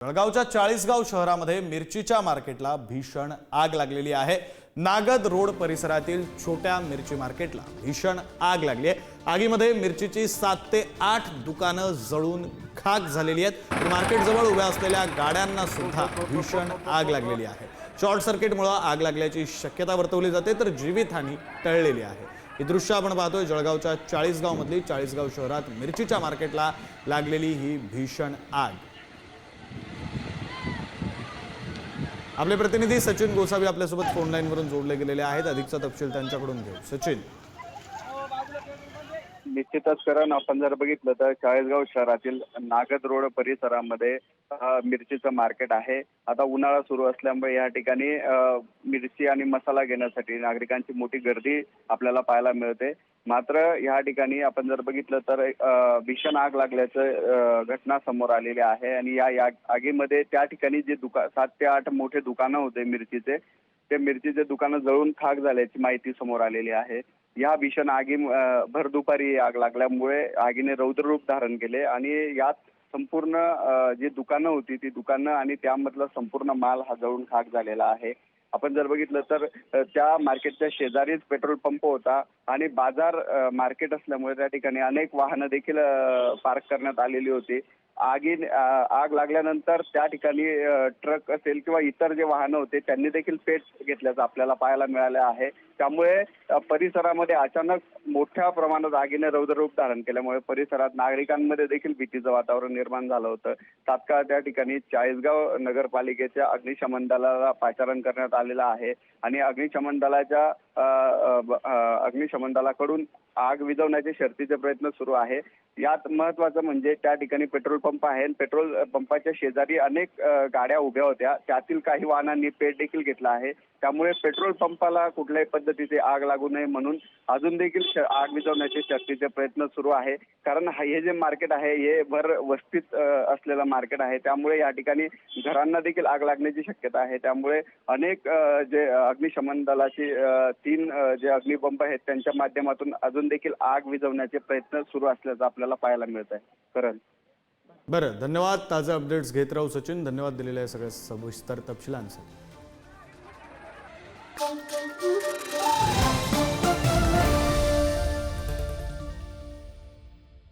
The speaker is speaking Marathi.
जळगावच्या चाळीसगाव शहरामध्ये मिरचीच्या मार्केटला भीषण आग लागलेली आहे। नागद रोड परिसरातील छोट्या मिरची मार्केटला भीषण आग लागली आहे। आगीमध्ये मिरचीची 7 ते 8 दुकानं जळून खाक झालेली आहेत। मार्केट जवळ उभ्या असलेल्या गाड्यांना सुद्धा भीषण आग लागलेली आहे। शॉर्ट सर्किटमुळे आग लागल्याची शक्यता वर्तवली जाते, तर जीवितहानी टळलेली आहे। ही दृश्य आपण पाहतोय जळगावच्या चाळीसगाव मधली चाळीसगाव शहरात मिरचीच्या मार्केटला लागलेली ही भीषण आग। आपले प्रतिनिधी सचिन गोसावी आपल्यासोबत फोन लाईन वरून जोडले गेलेले आहेत। अधिकचा तपशील त्यांच्याकडून घेऊ। सचिन, निश्चितच करण आपण जर बघितलं तर चाळीसगाव शहरातील नागद रोड परिसरामध्ये मिरचीचं मार्केट आहे। आता उन्हाळा सुरू असल्यामुळे या ठिकाणी मिरची आणि मसाला घेण्यासाठी नागरिकांची मोठी गर्दी आपल्याला पाहायला मिळते। मात्र या ठिकाणी आपण जर बघितलं तर भीषण आग लागल्याचं घटना समोर आलेली आहे आणि या आगीमध्ये त्या ठिकाणी जे 7 ते 8 मोठे दुकानं होते मिरचीचे, ते मिरचीचे दुकानं जळून खाक झाल्याची माहिती समोर आलेली आहे। या भीषण आगी भर दुपारी आग लागल्यामुळे आगीने रौद्र रूप धारण केले आणि यात संपूर्ण जी दुकानं होती ती दुकानं आणि त्यामधला संपूर्ण माल हा जळून खाक झालेला आहे। आपण जर बघितलं तर त्या मार्केटच्या शेजारीच पेट्रोल पंप होता आणि बाजार मार्केट असल्यामुळे त्या ठिकाणी अनेक वाहनं देखील पार्क करण्यात आलेली होती। आग लागल्यानंतर त्या ठिकाणी ट्रक असेल किंवा इतर जे वाहनं होते त्यांनी देखील पेट घेतल्याचं आपल्याला पाहायला मिळालं आहे। त्यामुळे परिसरामध्ये अचानक मोठ्या प्रमाणात आगीने रौद्र रूप धारण केल्यामुळे परिसरात नागरिकांमध्ये देखील भीतीचं वातावरण निर्माण झालं होतं। तात्काळ त्या ठिकाणी चाळीसगाव नगरपालिकेच्या अग्निशमन दलाला पाचारण करण्यात आलेलं आहे आणि अग्निशमन दलाकडून आग विझवण्याचे शर्थीचे प्रयत्न सुरू आहे। यात महत्वाचं म्हणजे त्या ठिकाणी पेट्रोल पंप आहे। पेट्रोल पंपाच्या शेजारी अनेक गाड्या उभ्या होत्या, त्यातील काही वाहनांनी पेट देखील घेतला आहे। त्यामुळे पेट्रोल पंपाला कुठल्याही पद्धतीचे आग लागू नये म्हणून अजून देखील आग विझवण्याचे शर्थीचे प्रयत्न सुरू आहे। कारण हे जे मार्केट आहे हे भर वस्तीत असलेलं मार्केट आहे, त्यामुळे या ठिकाणी घरांना देखील आग लागण्याची शक्यता आहे। त्यामुळे अनेक जे अग्निशमन दलाचे 3 जे अग्निपंप आहेत त्यांच्या माध्यमातून अजून देखील आग विझवण्याचे प्रयत्न सुरू असल्याचं आपल्याला पाहायला मिळत आहे। करण, बरं, धन्यवाद। ताजे अपडेट्स घेत राहू सचिन। धन्यवाद दिलेल्या सगळ्या सविस्तर तपशिलांसाठी।